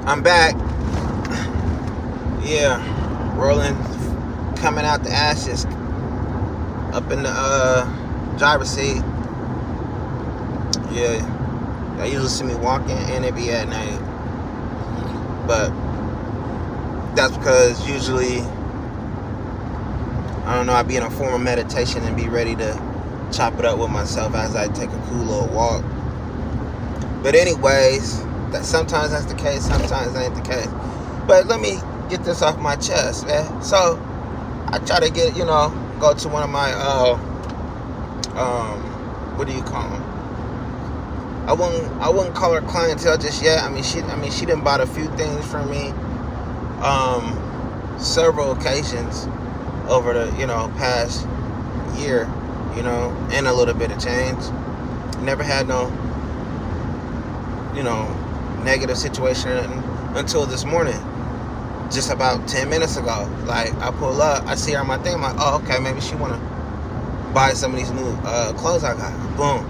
I'm back. Yeah, rolling, coming out the ashes, up in the driver's seat. Yeah, I usually see me walking, and it be at night. But that's because usually, I don't know, I be in a form of meditation and be ready to chop it up with myself as I take a cool little walk. But anyways, that sometimes that's the case, sometimes that ain't the case. But let me get this off my chest, man. So I try to get, go to one of my what do you call them? I wouldn't call her clientele just yet. She done bought a few things from me, several occasions over the past year, and a little bit of change. Never had no negative situation until this morning. Just about 10 minutes ago. Like, I pull up, I see her on my thing, I'm like, oh, okay, maybe she wanna buy some of these new clothes I got. Boom.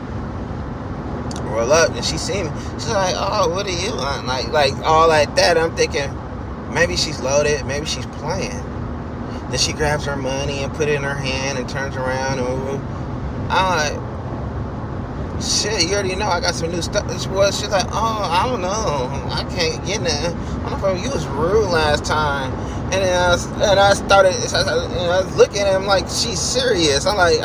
Roll up, and she see me. She's like, oh, what are you on? Like all like that. I'm thinking, maybe she's loaded, maybe she's playing. Then she grabs her money and put it in her hand and turns around, and I'm like, shit, you already know I got some new stuff. She's like, oh, I don't know, I can't get that. I don't know, you was rude last time. And then I was looking at him like, she's serious. I'm like,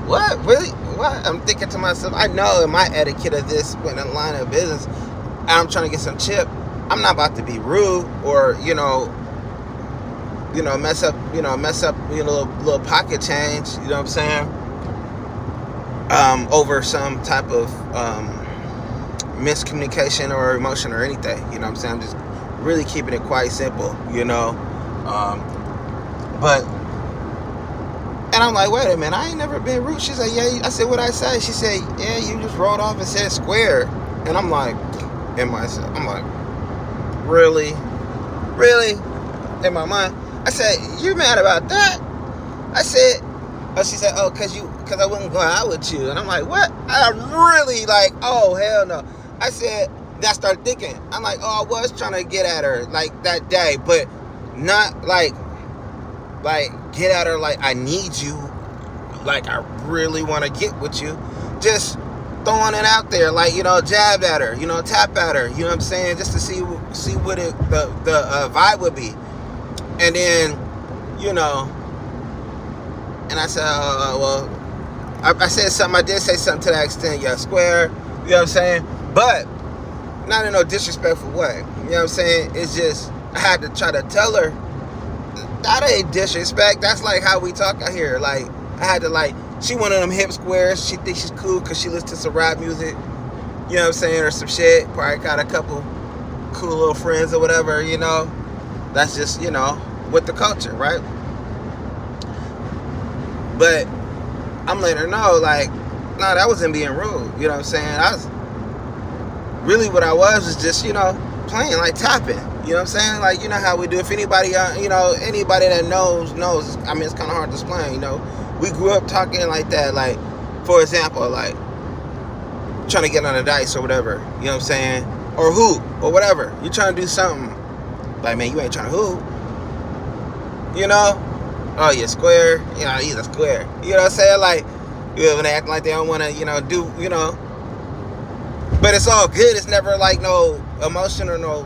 what, really? What? I'm thinking to myself, I know in my etiquette of this, when in line of business, I'm trying to get some chip, I'm not about to be rude or mess up little pocket change. You know what I'm saying? Over some type of miscommunication or emotion or anything. You know what I'm saying? I'm just really keeping it quite simple, but, and I'm like, wait a minute, I ain't never been rude. She's like, yeah. I said, what'd I say? She said, yeah, you just rolled off and said square. And I'm like, really? In my mind, I said, you mad about that? I said, she said, oh, cause I wouldn't go out with you. And I'm like, what? I'm really like, oh, hell no. I said, then I started thinking, I'm like, oh, I was trying to get at her like that day, but not like get at her like I need you, like I really want to get with you. Just throwing it out there, like, jab at her, tap at her, you know what I'm saying, just to see what the vibe would be. And then, and I said, well, I said something, I did say something to that extent, yeah, square, you know what I'm saying, but not in no disrespectful way, you know what I'm saying. It's just, I had to try to tell her, that ain't disrespect, that's like how we talk out here. Like, I had to, she one of them hip squares, she thinks she's cool because she listens to some rap music, you know what I'm saying, or some shit, probably got a couple cool little friends or whatever, that's just, with the culture, right? But I'm letting her know, like, no, that wasn't being rude, you know what I'm saying. What I was just, playing, like tapping, you know what I'm saying, like, how we do. If anybody, anybody that knows, it's kind of hard to explain, we grew up talking like that, like, for example, like, trying to get on a dice or whatever, you know what I'm saying, or hoop, or whatever, you're trying to do something, like, man, you ain't trying to hoop, oh, you're square, he's a square, you know what I'm saying, like, when they act like they don't want to, do, but it's all good. It's never like no emotion or no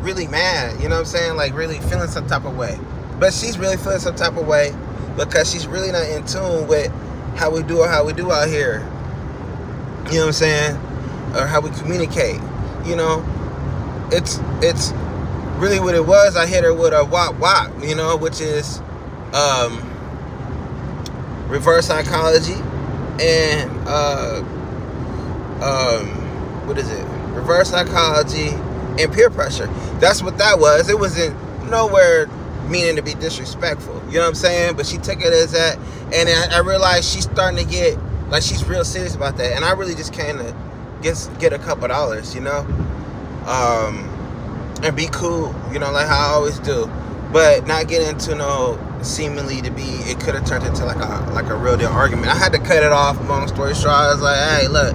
really mad, you know what I'm saying, like really feeling some type of way. But she's really feeling some type of way because she's really not in tune with how we do out here, you know what I'm saying, or how we communicate. It's really what it was. I hit her with a wop, which is reverse psychology and what is it? Reverse psychology and peer pressure. That's what that was. It wasn't nowhere meaning to be disrespectful. You know what I'm saying? But she took it as that. And I realized she's starting to get, like, she's real serious about that. And I really just came to get a couple dollars, and be cool, like how I always do. But not get into no seemingly to be, it could have turned into like a real deal argument. I had to cut it off, long story short. I was like, hey, look,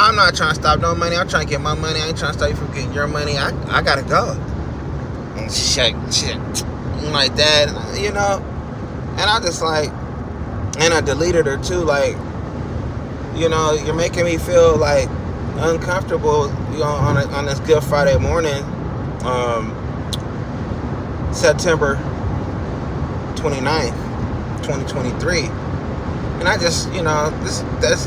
I'm not trying to stop no money. I'm trying to get my money. I ain't trying to stop you from getting your money. I gotta go. And shit, like that, you know. And I just like, and I deleted her too. Like, you know, you're making me feel like uncomfortable, you know, on this Good Friday morning, September 29th, 2023. And I just, you know, that's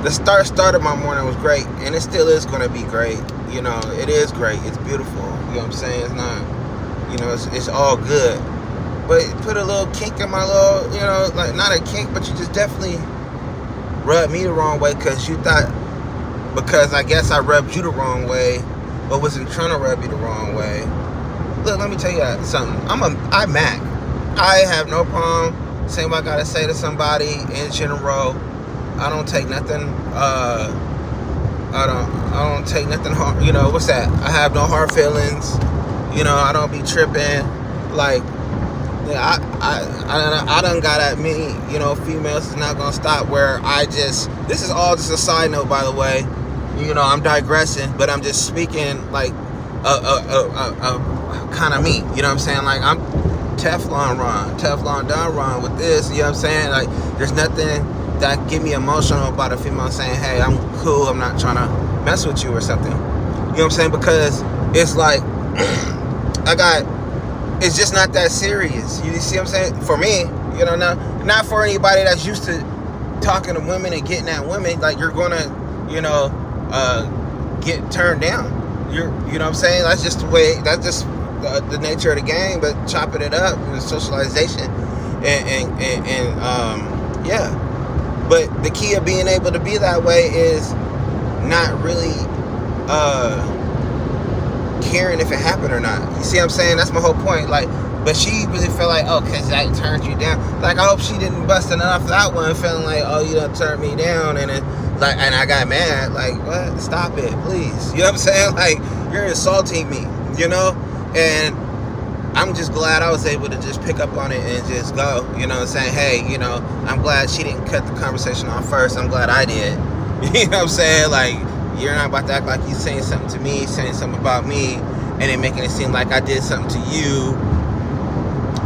the start of my morning was great, and it still is going to be great. You know, it is great. It's beautiful. You know what I'm saying? It's not, you know, it's all good. But it put a little kink in my little, you know, like not a kink, but you just definitely rubbed me the wrong way because I guess I rubbed you the wrong way, but wasn't trying to rub you the wrong way. Look, let me tell you something. I'm Mac. I have no problem saying what I gotta say to somebody in general. I don't take nothing. I don't take nothing hard. You know what's that? I have no hard feelings. You know, I don't be tripping. Like, yeah, I done got at me. You know, females is not gonna stop. Where this is all just a side note, by the way. You know, I'm digressing, but I'm just speaking like a kind of me. You know what I'm saying? Like, I'm Teflon done Ron with this. You know what I'm saying? Like, there's nothing that get me emotional about a female saying, hey, I'm cool, I'm not trying to mess with you or something. You know what I'm saying? Because it's like, it's just not that serious. You see what I'm saying? For me, you know, not for anybody that's used to talking to women and getting at women, like, you're gonna, you know, get turned down. You know what I'm saying? That's just the way, that's just the nature of the game, but chopping it up and socialization and yeah. But the key of being able to be that way is not really caring if it happened or not. You see what I'm saying? That's my whole point. Like, but she really felt like, oh, because I turned you down. Like, I hope she didn't bust enough that one, feeling like, oh, you done turned me down, and I got mad. Like, what? Stop it, please. You know what I'm saying? Like, you're insulting me, you know? And I'm just glad I was able to just pick up on it and just go, you know, saying, hey, you know, I'm glad she didn't cut the conversation off first. I'm glad I did. You know what I'm saying? Like, you're not about to act like you saying something to me, saying something about me, and then making it seem like I did something to you,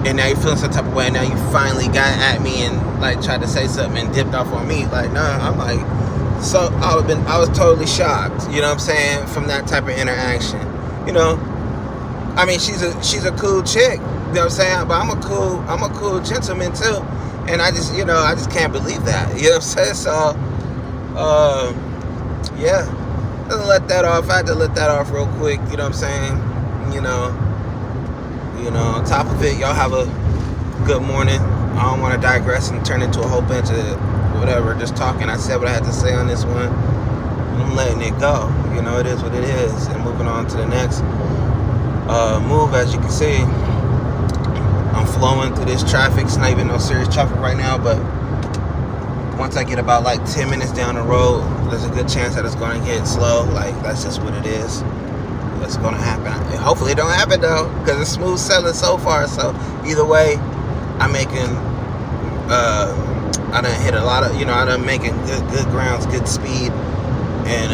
and now you're feeling some type of way, and now you finally got at me and, like, tried to say something and dipped off on me. Like, nah, I'm like, so I was totally shocked, you know what I'm saying, from that type of interaction, you know. I mean, she's a cool chick, you know what I'm saying? But I'm a cool gentleman too, and I just, you know, I just can't believe that, you know what I'm saying? So, yeah, I had to let that off real quick, you know what I'm saying? You know, on top of it, y'all have a good morning. I don't want to digress and turn into a whole bunch of whatever, just talking. I said what I had to say on this one. I'm letting it go, you know, it is what it is, and moving on to the next move. As you can see, I'm flowing through this traffic. It's not even no serious traffic right now, but once I get about like 10 minutes down the road, there's a good chance that it's going to get slow. Like, that's just what it is. It's going to happen. Hopefully it don't happen though, because it's smooth sailing so far. So either way, I'm making I done hit a lot of, you know, I done making good grounds, good speed, and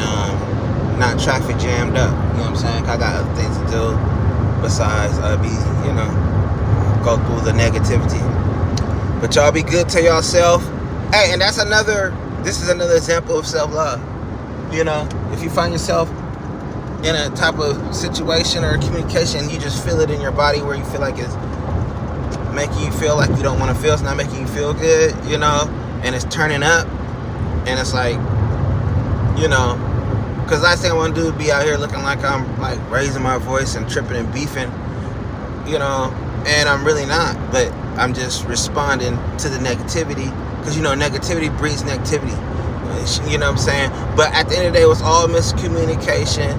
not traffic jammed up. You know what I'm saying? I got other things to do besides you know, go through the negativity. But y'all be good to yourself. Hey, and this is another example of self-love. You know, if you find yourself in a type of situation or communication, you just feel it in your body where you feel like it's making you feel like you don't want to feel, it's not making you feel good, you know, and it's turning up, and it's like, you know, because last thing I want to do is be out here looking like I'm like raising my voice and tripping and beefing, you know, and I'm really not, but I'm just responding to the negativity, because, you know, negativity breeds negativity, you know what I'm saying? But at the end of the day, it was all miscommunication,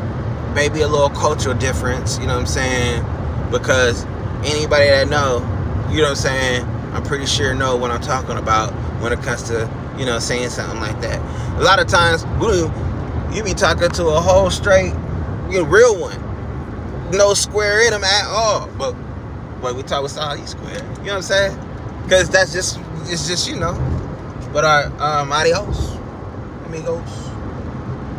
maybe a little cultural difference, you know what I'm saying? Because anybody that know, you know what I'm saying, I'm pretty sure know what I'm talking about when it comes to, you know, saying something like that. A lot of times, you be talking to a whole straight, you know, real one, no square in them at all. But we talk with all these square. You know what I'm saying? Because it's just, you know. But adios, amigos.